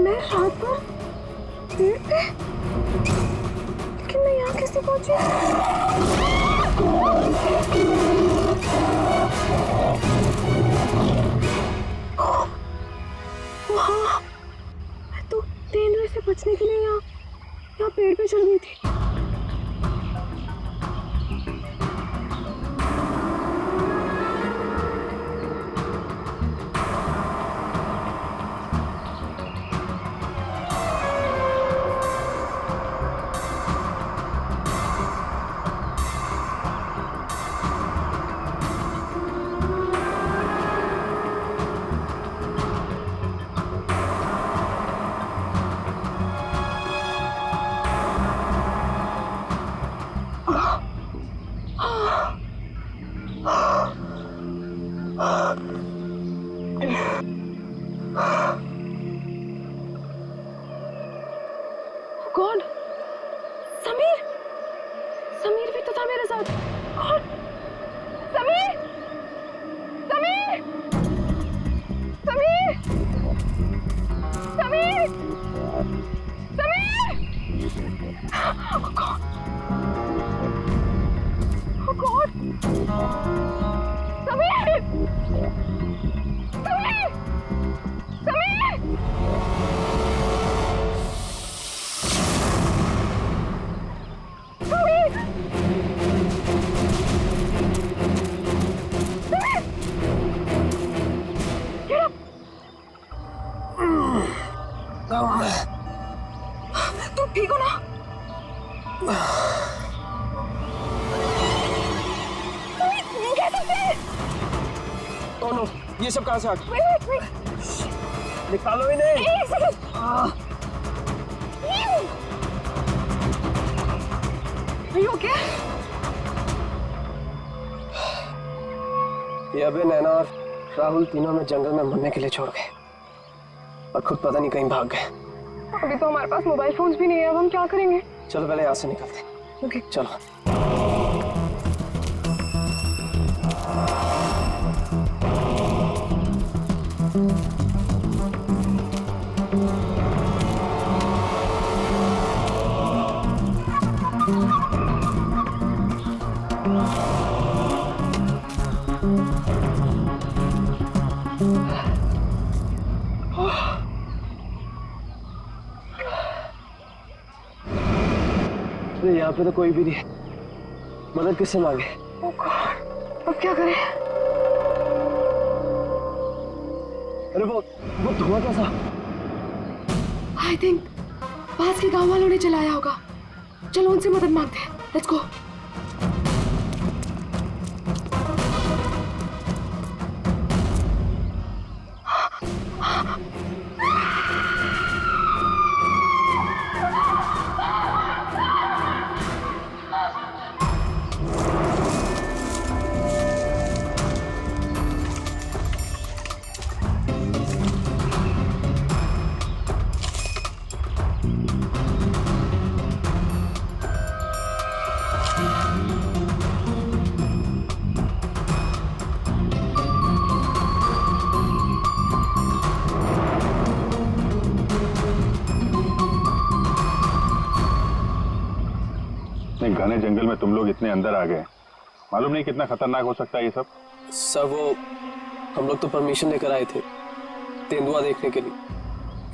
मैं रात भर पेड़ पे, लेकिन मैं यहाँ कैसे पहुंची? वहाँ मैं तो तेंदुए से बचने के लिए यहाँ पेड़ पे चढ़ गई थी। गॉड, समीर, समीर भी तो था मेरे साथ। God, Sameer, Sameer, Sameer, Sameer, Sameer, oh God, oh God, Sameer, Sameer, Sameer. तुम ठीक हो ना? Oh no, ये सब कहाँ से आ गया? Wait. निकालो इन्हें। Are you okay? ये अबे, नैना और राहुल तीनों में जंगल में मरने के लिए छोड़ गए और खुद पता नहीं कहीं भाग गए। अभी तो हमारे पास मोबाइल फोन्स भी नहीं है, अब हम क्या करेंगे? चलो पहले यहाँ से निकलते हैं। ओके, चलो। यहाँ पे तो कोई भी नहीं है, मदद किससे मांगे? ओह गॉड, अब क्या करें? अरे वो धुआं कैसा? आई थिंक पास के गांव वालों ने चलाया होगा। चलो उनसे मदद मांगते हैं। Let's go. घने जंगल में तुम लोग इतने अंदर आ गए, मालूम नहीं कितना खतरनाक हो सकता है ये सब। सर वो हम लोग तो परमिशन लेकर आए थे तेंदुआ देखने के लिए।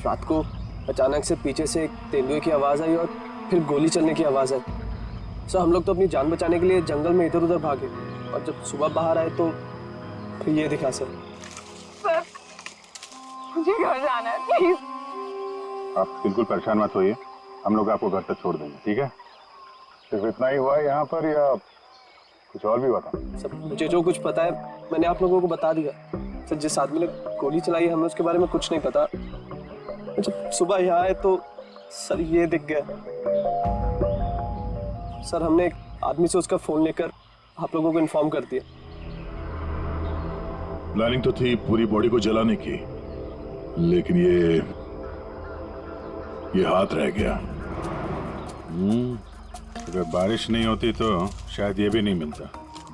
रात को अचानक से पीछे से एक तेंदुए की आवाज आई और फिर गोली चलने की आवाज आई। सर हम लोग तो अपनी जान बचाने के लिए जंगल में इधर उधर भागे और जब सुबह बाहर आए तो फिर ये दिखा। सर मुझे घर जाना है, प्लीज। आप बिल्कुल परेशान मत होइए, हम लोग आपको घर तक छोड़ देंगे, ठीक है? सिर्फ इतना ही हुआ है यहाँ पर या कुछ और भी हुआ था? सर मुझे जो कुछ पता है मैंने आप लोगों को बता दिया। सर जिस आदमी ने गोली चलाई है हमें उसके बारे में कुछ नहीं पता। जब सुबह यहाँ आए तो सर ये दिख गया। सर हमने एक आदमी से उसका फोन लेकर आप लोगों को इन्फॉर्म कर दिया। प्लानिंग तो थी पूरी बॉडी को जलाने की, लेकिन ये हाथ रह गया। अगर बारिश नहीं होती तो शायद ये भी नहीं मिलता।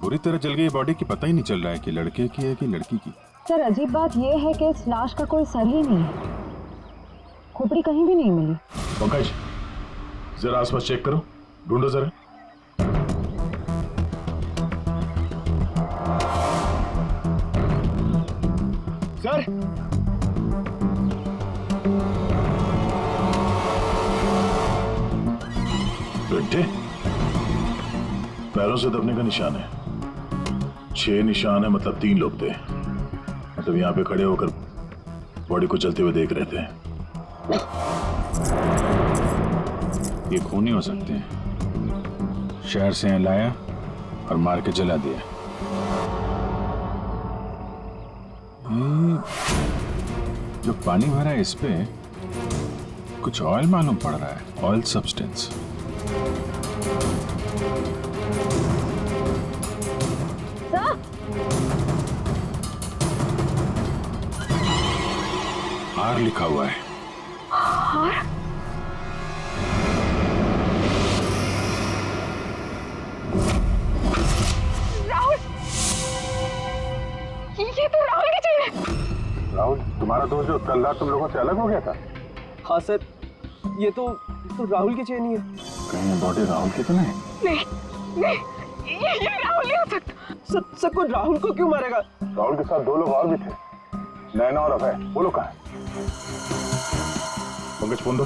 बुरी तरह जल गई बॉडी की, पता ही नहीं चल रहा है कि लड़के की है कि लड़की की। सर अजीब बात यह है कि इस लाश का कोई सर ही नहीं है खोपड़ी कहीं भी नहीं मिली। पंकज, जरा आसपास चेक करो, ढूंढो जरा। सर, गड्ढे, पैरों से दबने का निशान है। 6 निशान है, मतलब 3 लोग थे। मतलब यहाँ पे खड़े होकर बॉडी को चलते हुए देख रहे थे। ये खून ही हो सकते हैं। शहर से यहाँ लाया और मार के जला दिया। जो पानी भरा है इस पे कुछ ऑयल मालूम पड़ रहा है, ऑयल सब्सटेंस। आर लिखा हुआ है। और राहुल, ये तो राहुल की चेन है। राहुल, तुम्हारा दोस्त जो कल रात तुम लोगों से अलग हो गया था? हाँ सर, ये तो राहुल की चेन ही है। कहीं ये बॉडी राहुल की तो नहीं? नहीं, ये राहुल नहीं हो सकता। सर कोई राहुल को क्यों मारेगा? राहुल के साथ 2 लोग और भी थे, नैना और अभय। वो लोग कहाँ हैं? पंकज, फोन दो।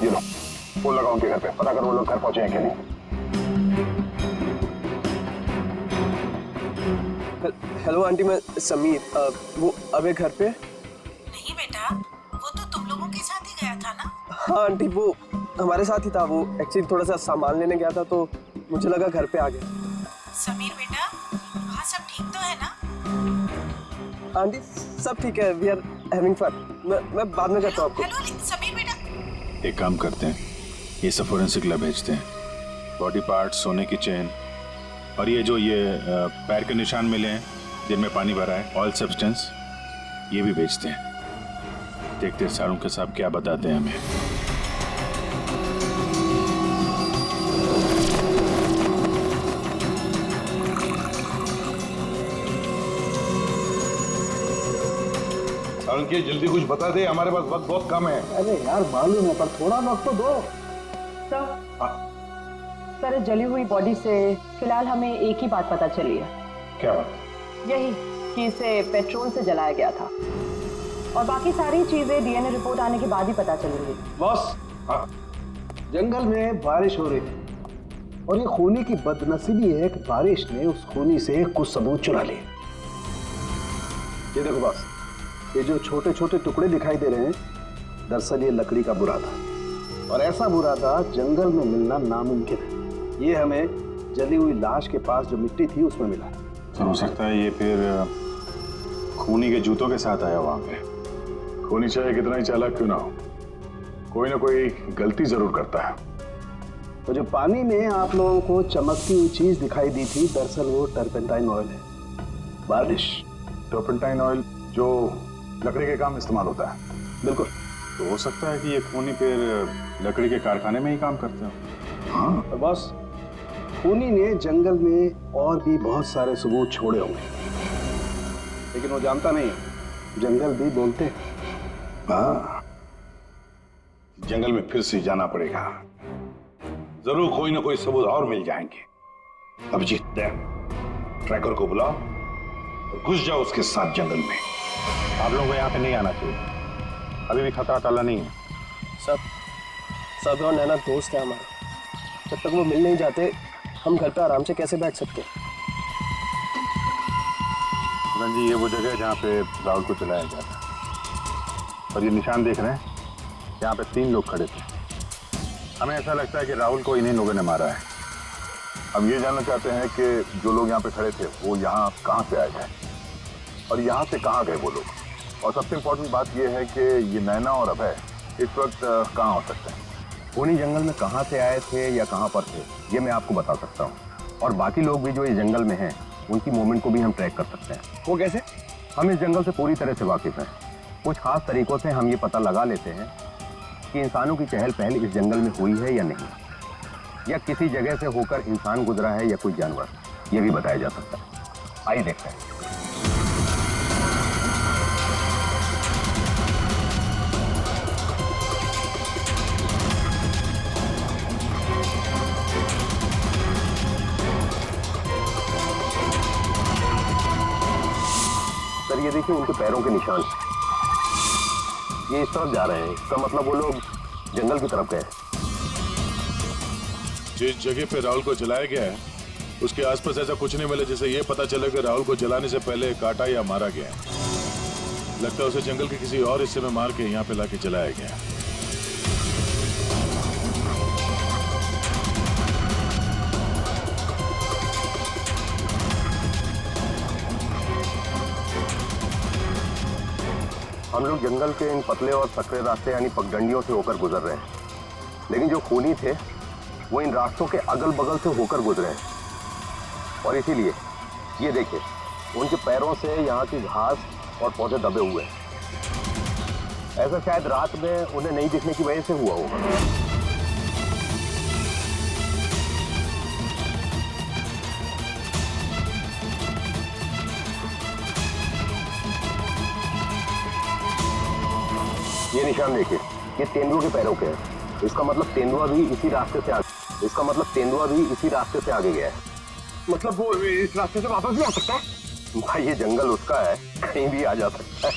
ये लो, फोन लगाओ उनके घर पे, पता करो वो लोग घर पहुंचे हैं कि नहीं। हेलो आंटी, मैं समीर। वो अबे घर पे? नहीं बेटा, वो तो तुम लोगों के साथ ही गया था ना। हाँ आंटी, वो हमारे साथ ही था। वो एक्चुअली थोड़ा सा सामान लेने गया था तो मुझे लगा घर पे आ गया। समीर बेटा, वहाँ सब ठीक तो है ना? आंटी सब ठीक है, वी आर हैविंग फन। मैं बाद में करता हूँ आपको। हेलो समीर बेटा। एक काम करते हैं, ये सब फोरेंसिक लैब भेजते हैं। बॉडी पार्ट्स, सोने की चेन और ये जो पैर के निशान मिले हैं जिनमें पानी भरा है, ऑयल सब्सटेंस, ये भी भेजते हैं। देखते हैं सारों के साहब क्या बताते हैं हमें। सारंगी, जल्दी कुछ बता दे, हमारे पास वक्त बहुत कम है। अरे यार मालूम है, पर थोड़ा वक्त तो दो। सर, इस जली हुई बॉडी से फिलहाल हमें एक ही बात पता चली है। क्या बात? यही कि इसे पेट्रोल से जलाया गया था, और बाकी सारी चीजें डीएनए रिपोर्ट आने के बाद ही पता चलेंगी। बॉस, जंगल में बारिश हो रही थी और ये खूनी की बदनसीबी है कि बारिश ने उस खूनी से कुछ सबूत चुरा लिए। ये देखो बॉस, ये जो छोटे छोटे टुकड़े दिखाई दे रहे हैं, दरअसल ये लकड़ी का बुरादा, और ऐसा बुरादा जंगल में मिलना नामुमकिन है। ये हमें जली हुई लाश के पास जो मिट्टी थी उसमें मिला। तो हो सकता है ये फिर खूनी के जूतों के साथ आया वहां पे। खूनी चाहे कितना ही चालाक क्यों ना हो, कोई ना कोई गलती जरूर करता है। तो जो पानी में आप लोगों को चमकती हुई चीज दिखाई दी थी, दरअसल वो टर्पेंटाइन ऑयल है। बारिश टर्पेंटाइन ऑयल जो लकड़ी के काम इस्तेमाल होता है। बिल्कुल। तो हो सकता है कि ये खूनी फिर लकड़ी के कारखाने में ही काम करते हो। हाँ, और बॉस, खूनी ने जंगल में और भी बहुत सारे सबूत छोड़े होंगे, लेकिन वो जानता नहीं है, जंगल भी बोलते हैं। हाँ, जंगल में फिर से जाना पड़ेगा, जरूर कोई ना कोई सबूत और मिल जाएंगे। अभिजीत, ट्रैकर को बुलाओ और घुस जाओ उसके साथ जंगल में। आप लोगों को यहाँ पे नहीं आना चाहिए, अभी भी खतरा टला नहीं है। सब और नैना दोस्त है हमारा, जब तक वो मिल नहीं जाते हम घर पे आराम से कैसे बैठ सकते हैं? जी, ये वो जगह है जहाँ पे राहुल को चलाया गया था, और ये निशान देख रहे हैं, यहाँ पे 3 लोग खड़े थे। हमें ऐसा लगता है कि राहुल को इन्हीं लोगों ने मारा है। हम ये जानना चाहते हैं कि जो लोग यहाँ पे खड़े थे वो यहाँ कहाँ से आए थे और यहाँ से कहाँ गए वो लोग। और सबसे इम्पोर्टेंट बात यह है कि ये नैना और अभय इस वक्त कहाँ हो सकते हैं। खूनी जंगल में कहाँ से आए थे या कहाँ पर थे, ये मैं आपको बता सकता हूँ। और बाकी लोग भी जो इस जंगल में हैं, उनकी मूवमेंट को भी हम ट्रैक कर सकते हैं। वो कैसे? हम इस जंगल से पूरी तरह से वाकिफ हैं। कुछ खास तरीकों से हम ये पता लगा लेते हैं कि इंसानों की चहल पहल इस जंगल में हुई है या नहीं, या किसी जगह से होकर इंसान गुजरा है या कोई जानवर, ये भी बताया जा सकता है। आइए देखते हैं। सर ये देखिए उनके पैरों के निशान, ये इस तरफ जा रहे हैं, इसका मतलब वो लोग जंगल की तरफ गए। जिस जगह पे राहुल को जलाया गया है उसके आसपास ऐसा कुछ नहीं मिला जिससे ये पता चले कि राहुल को जलाने से पहले काटा या मारा गया है। लगता है उसे जंगल के किसी और हिस्से में मार के यहाँ पे लाके जलाया गया है। हम लोग जंगल के इन पतले और सकरे रास्ते यानी पगडंडियों से होकर गुजर रहे हैं, लेकिन जो खूनी थे वो इन रास्तों के अगल बगल से होकर गुजरे हैं। और इसीलिए ये देखिए उनके पैरों से यहाँ की घास और पौधे दबे हुए हैं। ऐसा शायद रात में उन्हें नहीं दिखने की वजह से हुआ होगा। ये निशान देखिए, ये तेंदुआ के पैरों के हैं। इसका मतलब तेंदुआ भी इसी रास्ते से आगे गया है। मतलब वो इस रास्ते से वापस भी आ सकता है? भाई ये जंगल उसका है, कहीं भी आ जा सकता है।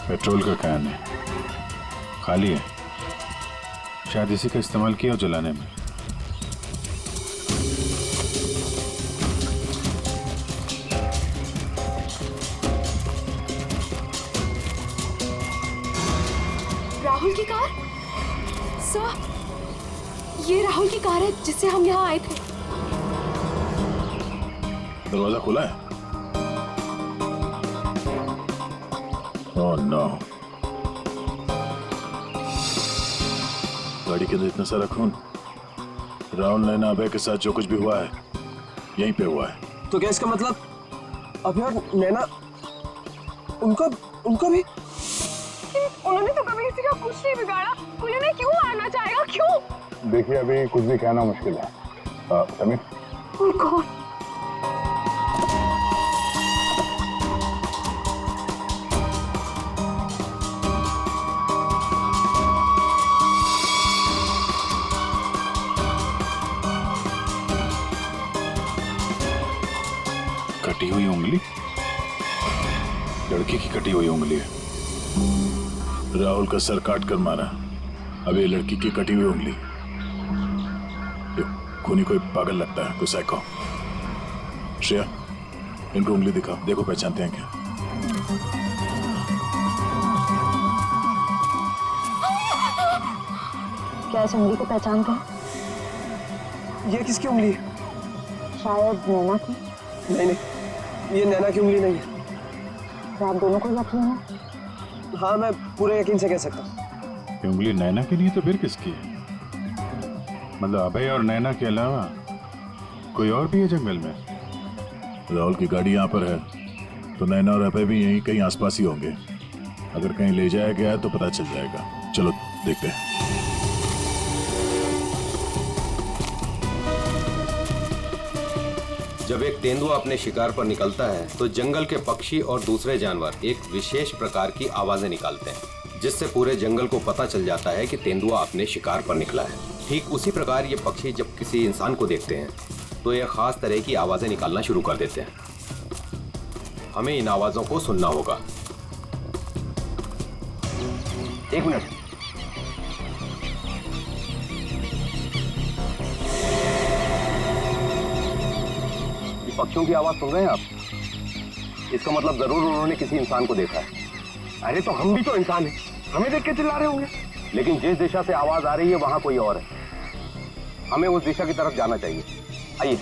पेट्रोल का कैन है, खाली है, शायद इसी का इस्तेमाल किया हो जलाने में। राहुल की कार? सर, ये राहुल की कार है जिससे हम यहाँ आए थे। दरवाजा खुला है? ओह नो, गाड़ी के अंदर इतना सारा खून। राहुल नैना अभय के साथ जो कुछ भी हुआ है यहीं पे हुआ है। तो क्या इसका मतलब अभय और नैना उनका भी? उन्होंने तो कभी किसी का कुछ नहीं बिगाड़ा, कोई उन्हें क्यों मारना चाहेगा, क्यों? देखिए अभी कुछ भी कहना मुश्किल है। समीर, और कौन? कटी हुई उंगली, लड़की की कटी हुई उंगली है। राहुल का सर काट कर मारा, अब ये लड़की की कटी हुई उंगली। ये खूनी कोई पागल लगता है, कोई साइको। श्रेया, इनको उंगली दिखाओ, देखो पहचानते हैं क्या। क्या इस उंगली को पहचानते हैं? ये किसकी उंगली है? शायद नैना की। नहीं, ये नैना की उंगली नहीं है। तो आप दोनों को यकीन है? हाँ, मैं पूरे यकीन से कह सकता हूँ। ये उंगली नैना की नहीं है तो फिर किसकी है? मतलब अभय और नैना के अलावा कोई और भी है जंगल में? राहुल की गाड़ी यहाँ पर है तो नैना और अभय भी यहीं कहीं आसपास ही होंगे। अगर कहीं ले जाया गया है तो पता चल जाएगा। चलो देखते हैं। जब एक तेंदुआ अपने शिकार पर निकलता है तो जंगल के पक्षी और दूसरे जानवर एक विशेष प्रकार की आवाजें निकालते हैं, जिससे पूरे जंगल को पता चल जाता है कि तेंदुआ अपने शिकार पर निकला है। ठीक उसी प्रकार ये पक्षी जब किसी इंसान को देखते हैं तो ये खास तरह की आवाजें निकालना शुरू कर देते हैं। हमें इन आवाजों को सुनना होगा। एक मिनट, पक्षियों की आवाज सुन रहे हैं आप? इसका मतलब जरूर उन्होंने किसी इंसान को देखा है। अरे तो हम भी तो इंसान हैं, हमें देख के चिल्ला रहे होंगे। लेकिन जिस दिशा से आवाज आ रही है वहां कोई और है। हमें उस दिशा की तरफ जाना चाहिए। आइए।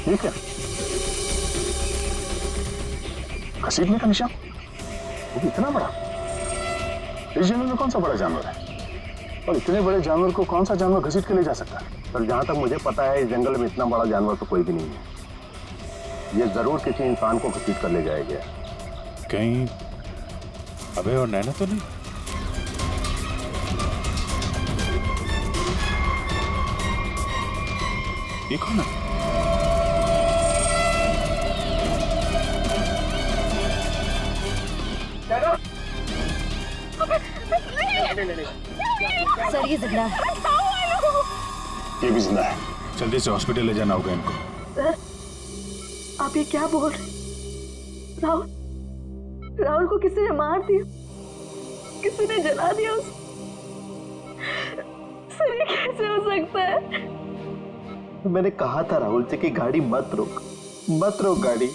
ठीक है, घसीटने का निशान, वो भी इतना बड़ा। इस जंगल में कौन सा बड़ा जानवर है? और इतने बड़े जानवर को कौन सा जानवर घसीट के ले जा सकता है? पर जहां तक मुझे पता है इस जंगल में इतना बड़ा जानवर तो कोई भी नहीं है। ये जरूर किसी इंसान को घसीट कर ले जाया गया। कहीं अभय और नैना तो नहीं? ये कौन है? सर ये जिंदा है। ये भी जिंदा है। जल्दी से हॉस्पिटल ले जाना होगा इनको। सर आप ये क्या बोल रहे? राहुल को किसी ने मार दिया, किसी ने जला दिया उसे। सर ये कैसे हो सकता है? मैंने कहा था राहुल से कि गाड़ी मत रोक गाड़ी,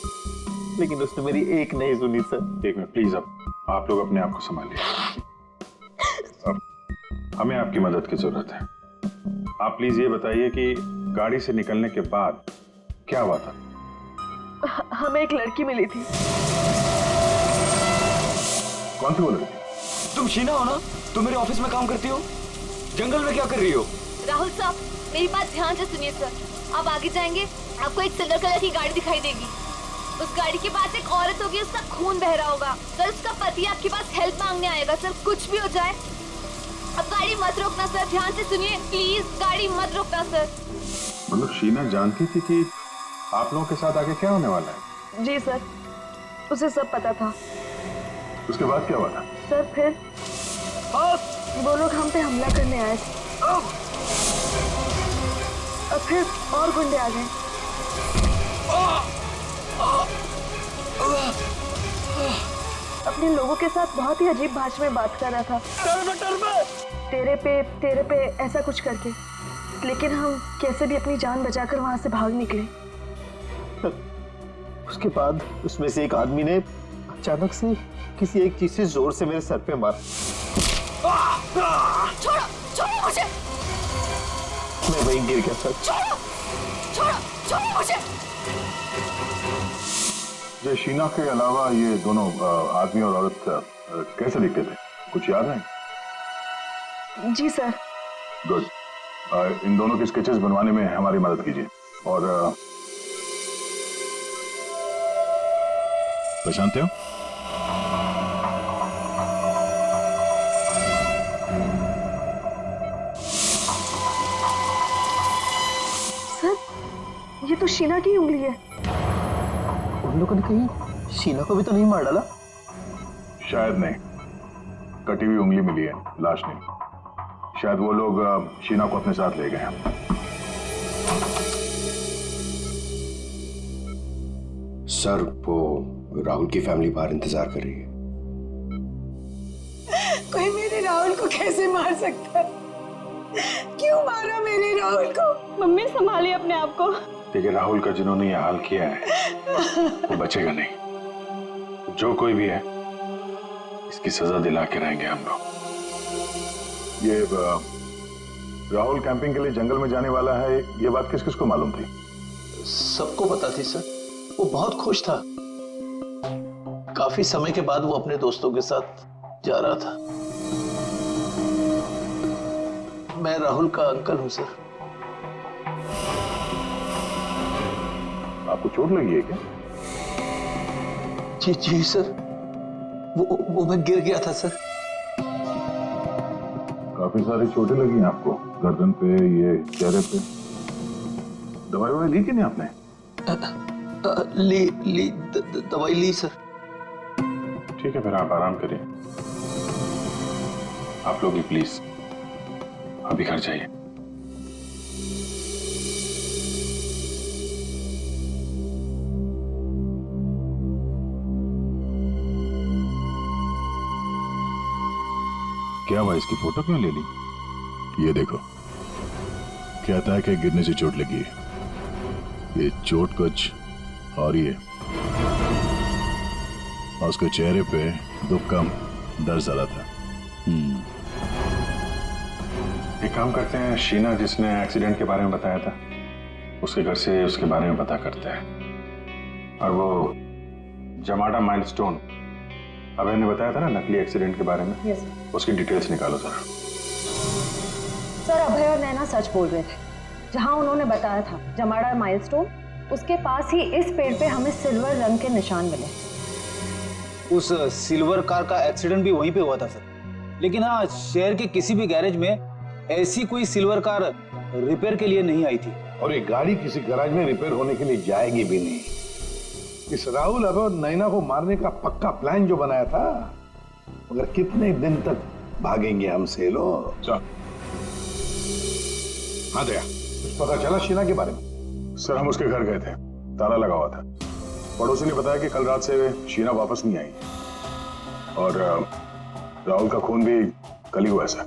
लेकिन उसने मेरी एक नहीं सुनी सर। एक मिनट प्लीज, अब आप लोग अपने आप को संभालिए। अब हमें आपकी मदद की जरूरत है। आप प्लीज ये बताइए कि गाड़ी से निकलने के बाद क्या हुआ था? हमें एक लड़की मिली थी। कौन सी वो लड़की? तुम शीना हो ना? तुम मेरे ऑफिस में काम करती हो? जंगल में क्या कर रही हो? राहुल साहब मेरी बात ध्यान से सुनिए सर। आप आगे जाएंगे, आपको एक सिल्वर कलर की गाड़ी दिखाई देगी। उस गाड़ी के पास एक औरत होगी, उसका खून बह रहा होगा। सर उसका पति आपके पास हेल्प मांगने आएगा। सर कुछ भी हो जाए अब गाड़ी मत रोकना सर, ध्यान से सुनिए प्लीज, गाड़ी मत रोकना सर। मतलब शीना जानती थी कि आप लोगों के साथ आगे क्या होने वाला है? जी सर, उसे सब पता था। उसके बाद क्या हुआ था? सर फिर वो लोग हम पे हमला करने आए थे और फिर और गुंडे आ गए। अपने लोगों के साथ बहुत ही अजीब भाषा में बात कर रहा था, तेरे पे ऐसा कुछ करके। लेकिन हम कैसे भी अपनी जान बचाकर वहां से भाग निकले। उसके बाद उसमें से एक आदमी ने अचानक से किसी एक चीज से जोर से मेरे सर पे मारा। छोड़ो मुझे। मैं वहीं गिर गया सर। छोड़ो मुझे। ये शीना के अलावा ये दोनों आदमी और औरत कैसे दिखते थे? कुछ याद है? जी सर। गुड। इन दोनों के स्केचेस बनवाने में हमारी मदद कीजिए। और पहचानते हो? सर ये तो शीना की उंगली है। उन लोगों ने कहीं शीना को भी तो नहीं मार डाला? शायद नहीं, कटी हुई उंगली मिली है, लाश नहीं। शायद वो लोग शीना को अपने साथ ले गए हैं। सर वो राहुल की फैमिली बाहर इंतजार कर रही है। कोई मेरे राहुल को कैसे मार सकता है? क्यों मारा मेरे राहुल को? मम्मी संभालिए अपने आप को। देखिए राहुल का जिन्होंने ये हाल किया है वो बचेगा नहीं। जो कोई भी है इसकी सजा दिला के रहेंगे हम लोग। ये राहुल कैंपिंग के लिए जंगल में जाने वाला है, ये बात किस किस को मालूम थी? सबको पता थी सर। वो बहुत खुश था। काफी समय के बाद वो अपने दोस्तों के साथ जा रहा था। मैं राहुल का अंकल हूं सर। आपको चोट लगी है क्या? जी सर, वो मैं गिर गया था सर। काफी सारी चोटें लगी हैं आपको, गर्दन पे, ये चेहरे पे। दवाई ली कि नहीं आपने? दवाई ली सर। ठीक है फिर आप आराम करिए। आप लोग भी प्लीज अभी घर जाइए। क्या हुआ? इसकी फोटो क्यों ले ली? ये देखो, कहता है कि गिरने से चोट लगी है। ये चोट कुछ और ही है। और उसके चेहरे पे दुख कम, डर ज्यादा था। एक काम करते हैं, शीना जिसने एक्सीडेंट के बारे में बताया था उसके घर से उसके बारे में पता करते हैं। और वो जमाडा माइलस्टोन अभय ने बताया था ना, नकली एक्सीडेंट के बारे में, उसकी डिटेल्स निकालो जरा। सर अभय और नैना सच बोल रहे थे। जहां उन्होंने बताया था जमाड़ा माइलस्टोन, उसके पास ही इस पेड़ पे हमें सिल्वर रंग के निशान मिले। उस सिल्वर कार का एक्सीडेंट भी वहीं पे हुआ था सर, लेकिन हाँ, शहर के किसी भी गैरेज में ऐसी कोई सिल्वर कार रिपेयर के लिए नहीं आई थी। और ये गाड़ी किसी गैराज में रिपेयर होने के लिए जाएगी भी नहीं। इस राहुल और नैना को मारने का पक्का प्लान जो बनाया था, मगर कितने दिन तक भागेंगे हमसे लोग। हाँ दया, कुछ पता चला शीना के बारे में? सर हम उसके घर गए थे, ताला लगा हुआ था। पड़ोसी ने बताया कि कल रात से शीना वापस नहीं आई और राहुल का खून भी कल ही हुआ सर।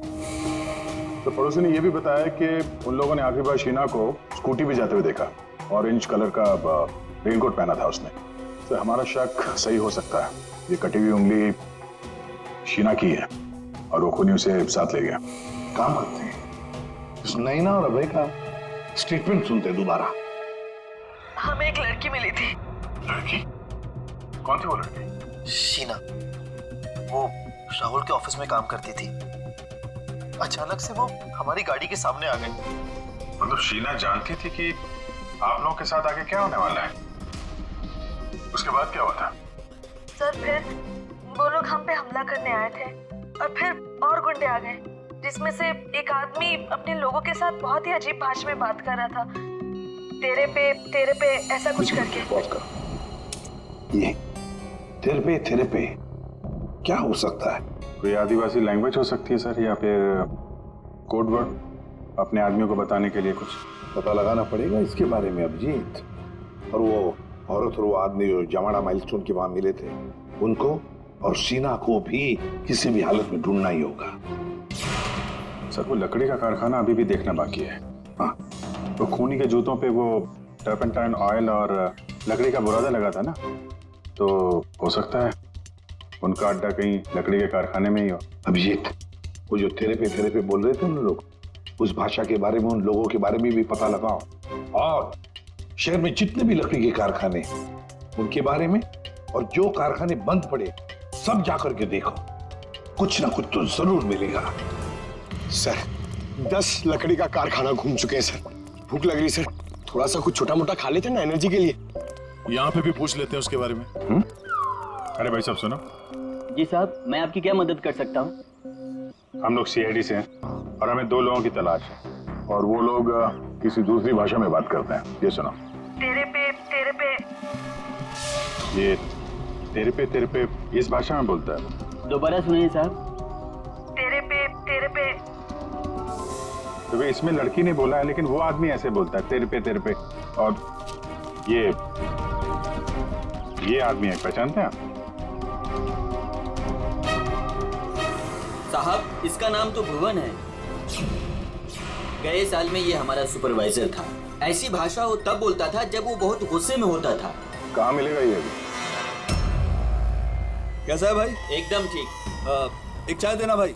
तो पड़ोसी ने यह भी बताया कि उन लोगों ने आखिरी बार शीना को स्कूटी पे जाते हुए देखा। ऑरेंज कलर का रेनकोट पहना था उसने। तो हमारा शक सही हो सकता है, ये कटी हुई उंगली शीना की है और वो खूनी उसे साथ ले गया। काम करते हैं, इस नैना और अभय का स्टेटमेंट सुनते हैं दोबारा। हमें एक लड़की मिली थी। लड़की? कौन थी वो लड़की? शीना, वो राहुल के ऑफिस में काम करती थी। अचानक से वो हमारी गाड़ी के सामने आ गई। मतलब शीना जानती थी कि आप लोगों के साथ आगे क्या होने वाला है? उसके बाद क्या हुआ था? सर फिर वो लोग हम पे हमला करने आए थे और फिर और गुंडे आ गए, जिसमें से एक आदमी अपने लोगों के साथ बहुत ही अजीब भाषा में बात कर रहा था, तेरे पे ऐसा कुछ करके। पॉज करो। ये तेरे पे क्या हो सकता है? कोई आदिवासी लैंग्वेज हो सकती है सर, या फिर कोड वर्ड अपने आदमियों को बताने के लिए कुछ। पता लगाना पड़ेगा इसके बारे में अभिजीत। और वो औरत और वो आदमी जो जमाना माइलस्टोन के वहां मिले थे, उनको और शीना को भी किसी भी हालत में ढूंढना ही होगा। सर वो लकड़ी का कारखाना अभी भी देखना बाकी है। हाँ, तो खूनी के जूतों पे वो टर्पेंटाइन ऑयल और लकड़ी का बुरादा लगा था ना, तो हो सकता है उनका अड्डा कहीं लकड़ी के कारखाने में ही हो। अभिजीत, वो जो तेरे पे बोल रहे थे उन लोग, उस भाषा के बारे में, उन लोगों के बारे में भी पता लगाओ। और शहर में जितने भी लकड़ी के कारखाने उनके बारे में, और जो कारखाने बंद पड़े सब जाकर के देखो, कुछ ना कुछ तो जरूर मिलेगा। सर 10 लकड़ी का कारखाना घूम चुके हैं सर। भूख लग रही सर, थोड़ा सा कुछ छोटा मोटा खा लेते हैं ना एनर्जी के लिए। यहाँ पे भी पूछ लेते हैं उसके बारे में। अरे भाई साहब सुनो। जी साहब, मैं आपकी क्या मदद कर सकता हूँ? हम लोग सीआईडी से हैं और हमें 2 लोगों की तलाश है, और वो लोग किसी दूसरी भाषा में बात करते हैं। ये सुनो। तेरे पे ये तेरे पे इस भाषा में बोलता है। दोबारा सुनिए साहब। तेरे पे। तो इसमें लड़की ने बोला है, लेकिन वो आदमी ऐसे बोलता है तेरे पे। और ये आदमी है, पहचानते हैं आप? साहब इसका नाम तो भुवन है। गए साल में ये हमारा सुपरवाइजर था। ऐसी भाषा वो तब बोलता था जब वो बहुत गुस्से में होता था। कहाँ मिलेगा ये अभी? कैसा है भाई? एकदम ठीक। एक चाय देना भाई।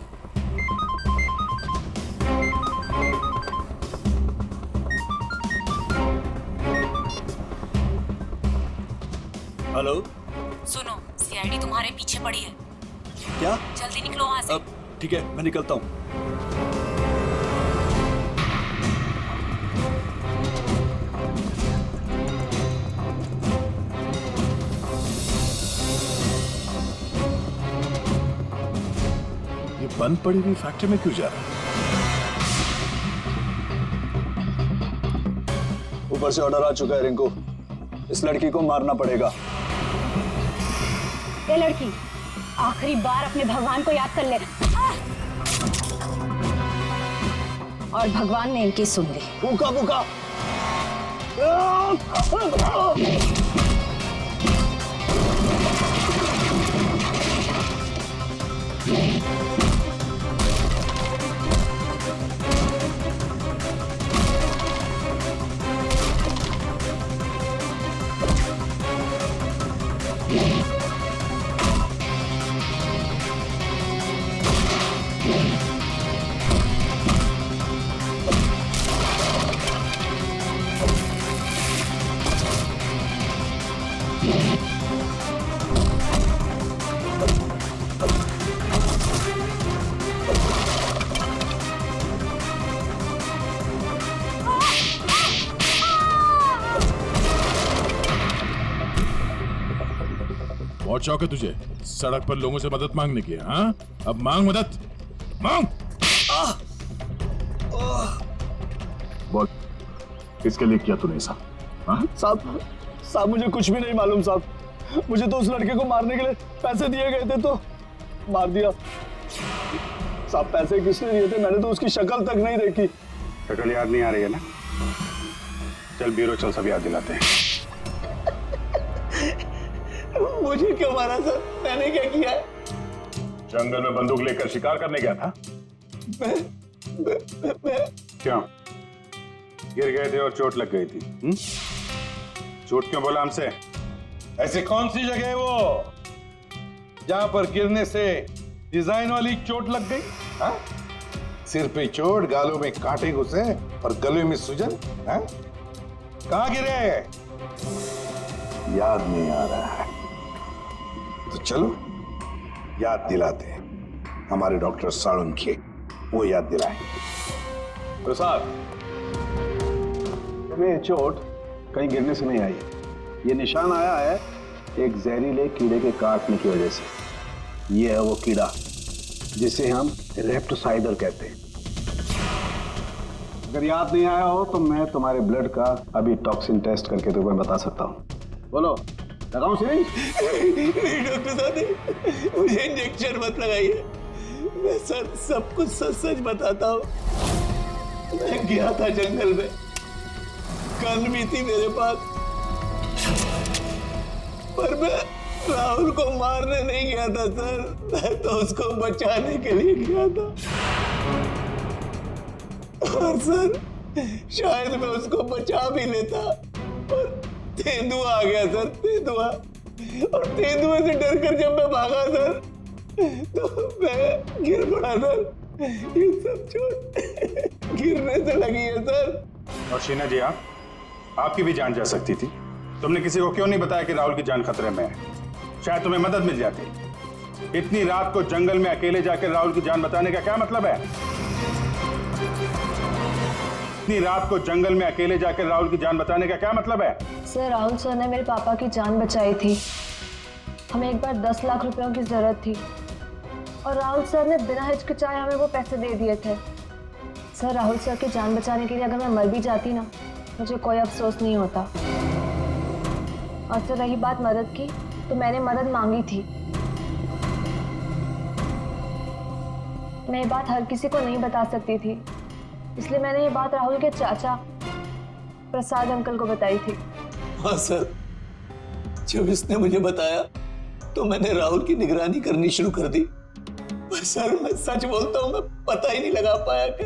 हेलो, सुनो, सीआईडी तुम्हारे पीछे पड़ी है। क्या? जल्दी निकलो वहाँ से। ठीक है, मैं निकलता हूँ। ये बंद पड़ी हुई फैक्ट्री में क्यों जा रहा है? ऊपर से ऑर्डर आ चुका है रिंकू, इस लड़की को मारना पड़ेगा। ये लड़की आखिरी बार अपने भगवान को याद कर ले। और भगवान ने इनकी सुन ली। भूखा बहुत शौक है तुझे सड़क पर लोगों से मदद मांगने की, हाँ? अब मांग मदद, मांग। बोल, किसके लिए किया तूने ऐसा? हाँ? साहब मुझे कुछ भी नहीं मालूम साहब। मुझे तो उस लड़के को मारने के लिए पैसे दिए गए थे तो मार दिया। साहब पैसे किसने दिए थे? मैंने तो उसकी शक्ल तक नहीं देखी। शक्ल याद नहीं आ रही है ना? चल ब्यूरो चल, सब याद दिलाते हैं। मुझे क्यों मारा सर? मैंने क्या किया है? जंगल में बंदूक लेकर शिकार करने गया था। क्यों गिर गए थे और चोट लग गई थी? चोट क्यों बोला हमसे? ऐसी कौन सी जगह है वो जहां पर गिरने से डिजाइन वाली चोट लग गई? हाँ? सिर पे चोट, गालों में कांटे घुसे और गले में सूजन? हाँ? कहां गिरे? याद नहीं आ रहा है तो चलो याद दिलाते हैं। हमारे डॉक्टर साळुंखे वो याद दिलाएंगे। प्रसाद, तुम्हें चोट कहीं गिरने से नहीं आई है। ये निशान आया है एक जहरीले कीड़े के काटने की वजह से। ये है वो कीड़ा जिसे हम रेप्टोसाइडर कहते हैं। अगर याद नहीं आया हो तो मैं तुम्हारे ब्लड का अभी टॉक्सिन टेस्ट करके तुम्हें बता सकता हूँ। बोलो, लगाऊं सिरिंज? नहीं डॉक्टर साहब, मुझे इंजेक्शन मत लगाइए। मैं सर सब कुछ सच सच बताता हूँ। मैं गया था जंगल में, गन भी थी मेरे पास, पर मैं राहुल को मारने नहीं गया था सर। मैं तो उसको बचाने के लिए गया था। और सर शायद मैं उसको बचा भी लेता और तेंदुआ आ गया सर, तेंदुआ। और तेंदुए से डरकर जब मैं भागा सर तो मैं गिर पड़ा सर। ये सब चोट गिरने से लगी है सर। और शीना जी, आपकी भी जान जा सकती थी। तुमने किसी को क्यों नहीं बताया कि राहुल की जान खतरे में है? शायद तुम्हें मदद मिल जाती। इतनी रात को जंगल में अकेले जाकर राहुल की जान बचाने का क्या मतलब है? इतनी रात को जंगल में अकेले जाकर राहुल की जान बचाने का क्या मतलब है? सर राहुल सर ने मेरे पापा की जान बचाई थी। हमें एक बार 10 लाख रुपयों की जरूरत थी और राहुल सर ने बिना हिचकिचाए हमें वो पैसे दे दिए थे। सर राहुल सर की जान बचाने के लिए अगर मैं मर भी जाती ना, मुझे कोई अफसोस नहीं होता। और सर रही बात मदद की, तो मैंने मदद मांगी थी। मैं ये बात हर किसी को नहीं बता सकती थी, इसलिए मैंने ये बात राहुल के चाचा प्रसाद अंकल को बताई थी। हाँ सर, जब इसने मुझे बताया तो मैंने राहुल की निगरानी करनी शुरू कर दी। पर सर मैं सच बोलता हूँ, मैं पता ही नहीं लगा पाया कि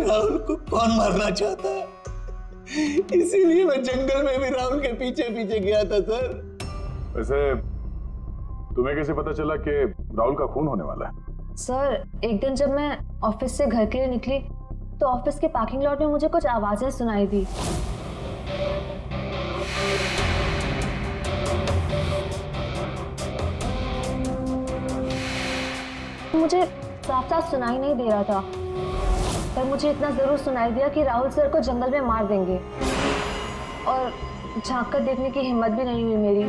राहुल को कौन मारना चाहता है। इसीलिए मैं जंगल में भी राहुल के पीछे पीछे गया था सर। वैसे तुम्हें कैसे पता चला कि राहुल का खून होने वाला है? सर एक दिन जब मैं ऑफिस से घर के लिए निकली तो ऑफिस के पार्किंग लॉट में मुझे कुछ आवाजें सुनाई दी। मुझे साफ साफ सुनाई नहीं दे रहा था, पर मुझे इतना जरूर सुनाई दिया कि राहुल सर को जंगल में मार देंगे। और झांक कर देखने की हिम्मत भी नहीं हुई मेरी।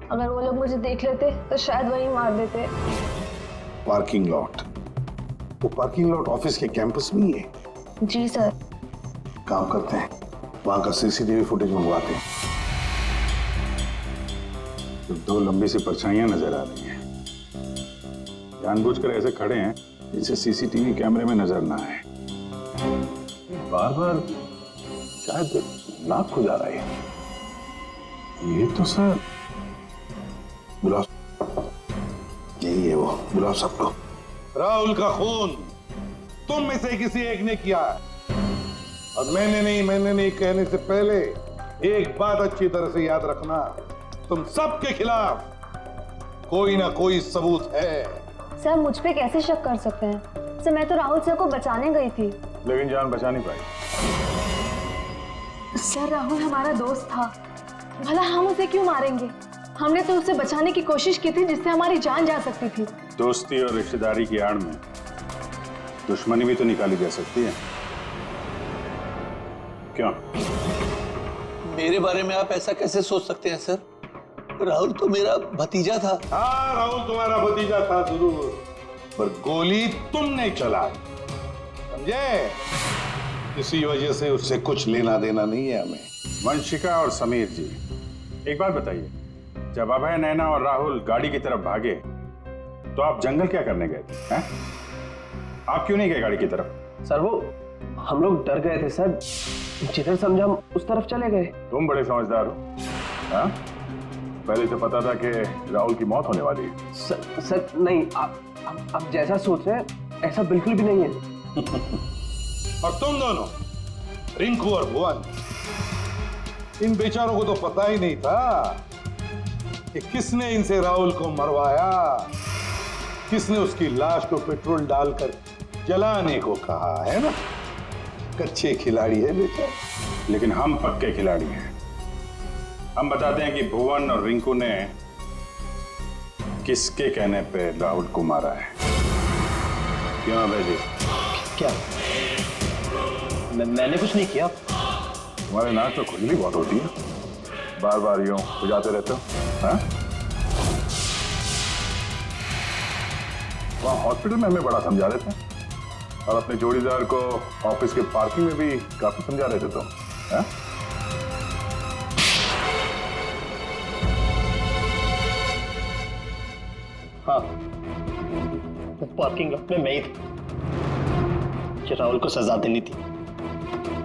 अगर वो लोग मुझे देख लेते तो शायद वही मार देते। Parking lot? वो पार्किंग लॉट ऑफिस के कैंपस में ही है? जी सर। काम करते हैं, वहां का सीसीटीवी फुटेज मंगवाते हैं। तो 2 लंबी सी परछाइयां नजर आ रही हैं। जानबूझकर ऐसे खड़े हैं जिसे सीसीटीवी कैमरे में नजर ना आए। बार बार शायद नाक खुजा रहा है। ये तो सर बुलाओ, यही है वो, बुलाओ सबको। राहुल का खून तुम में से किसी एक ने किया है। और मैंने नहीं कहने से पहले एक बात अच्छी तरह से याद रखना, तुम सबके खिलाफ कोई ना कोई सबूत है। सर मुझ पे कैसे शक कर सकते हैं? सर मैं तो राहुल सर को बचाने गई थी। लेकिन जान बचा नहीं पाई। सर राहुल हमारा दोस्त था, भला हम उसे क्यों मारेंगे? हमने तो उसे बचाने की कोशिश की थी जिससे हमारी जान जा सकती थी। दोस्ती और रिश्तेदारी की आड़ में दुश्मनी भी तो निकाली जा सकती है, क्यों? मेरे बारे में आप ऐसा कैसे सोच सकते हैं सर? राहुल तो मेरा भतीजा था। हाँ, राहुल तुम्हारा भतीजा था जरूर, पर गोली तुमने चलाई, समझे? इसी वजह से उससे कुछ लेना देना नहीं है हमें। वंशिका और समीर जी, एक बात बताइए, जब अभय, नैना और राहुल गाड़ी की तरफ भागे तो आप जंगल क्या करने गए थे? हैं? आप क्यों नहीं गए गाड़ी की तरफ? सर वो हम लोग डर गए थे सर, जिधर समझा हम उस तरफ चले गए। तुम बड़े समझदार हो। हाँ? पहले तो पता था कि राहुल की मौत होने वाली है। सर नहीं, आप जैसा सोच रहे हैं ऐसा बिल्कुल भी नहीं है। और तुम दोनों, रिंकू और भुवन, इन बेचारों को तो पता ही नहीं था कि किसने इनसे राहुल को मरवाया, किसने उसकी लाश को पेट्रोल डालकर जलाने को कहा, है ना? कच्चे खिलाड़ी है बेचारे। लेकिन हम पक्के खिलाड़ी हैं। हम बताते हैं कि भुवन और रिंकू ने किसके कहने पे राहुल को मारा है। क्यों अभय जी? क्या? मैंने कुछ नहीं किया। तुम्हारे नाक तो खुजली बहुत होती है, बार बार यूं बुझाते रहते हो। हाँ? वहाँ हॉस्पिटल में हमें बड़ा समझा रहे थे और अपने जोड़ीदार को ऑफिस के पार्किंग में भी काफी समझा रहे थे तुम। हाँ? हाँ, पार्किंग लॉट में मैं ही था। कि राहुल को सजा देनी थी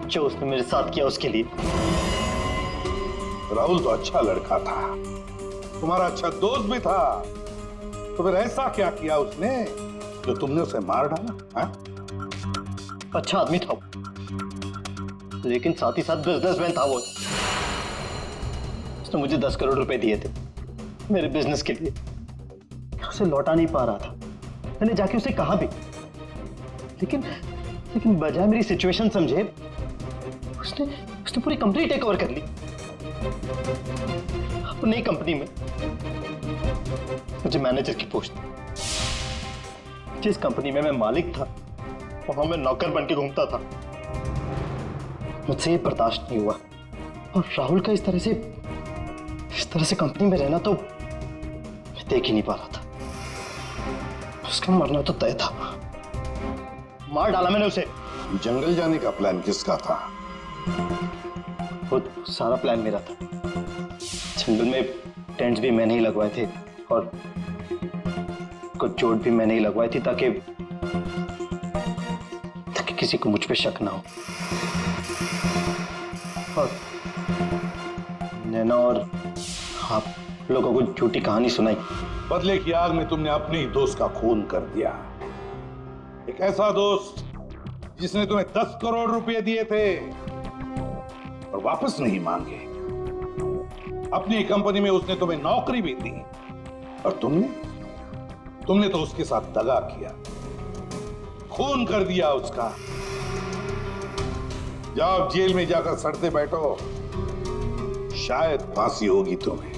जो उसने मेरे साथ किया उसके लिए। राहुल तो अच्छा लड़का था, तुम्हारा अच्छा दोस्त भी था, तो फिर ऐसा क्या किया उसने जो तुमने उसे मार डाला? हाँ? अच्छा आदमी था वो, लेकिन साथ ही साथ बिजनेसमैन था वो। उसने मुझे 10 करोड़ रुपए दिए थे मेरे बिजनेस के लिए, उसे लौटा नहीं पा रहा था। मैंने जाके उसे कहा भी, लेकिन बजाय मेरी सिचुएशन समझे उसने पूरी कंपनी टेक ओवर कर ली। अब नई कंपनी में मुझे मैनेजर की पोस्ट, जिस कंपनी में मैं मालिक था वहां मैं नौकर बन के घूमता था। मुझसे ये बर्दाश्त नहीं हुआ, और राहुल का इस तरह से कंपनी में रहना तो मैं देख ही नहीं पा रहा था। उसका मरना तो तय था, मार डाला मैंने उसे। जंगल जाने का प्लान किसका था? वो सारा प्लान मेरा था। जंगल में टेंट्स भी मैंने ही लगवाए थे और कुछ चोट भी मैंने ही लगवाई थी ताकि किसी को मुझ पे शक ना हो। और नैना और आप लोगों को झूठी कहानी सुनाई। बदले की आग में तुमने अपने ही दोस्त का खून कर दिया। एक ऐसा दोस्त जिसने तुम्हें 10 करोड़ रुपए दिए थे और वापस नहीं मांगे। अपनी कंपनी में उसने तुम्हें नौकरी भी दी और तुमने तो उसके साथ दगा किया, खून कर दिया उसका। जाओ जेल में जाकर सड़ते बैठो, शायद फांसी होगी तुम्हें।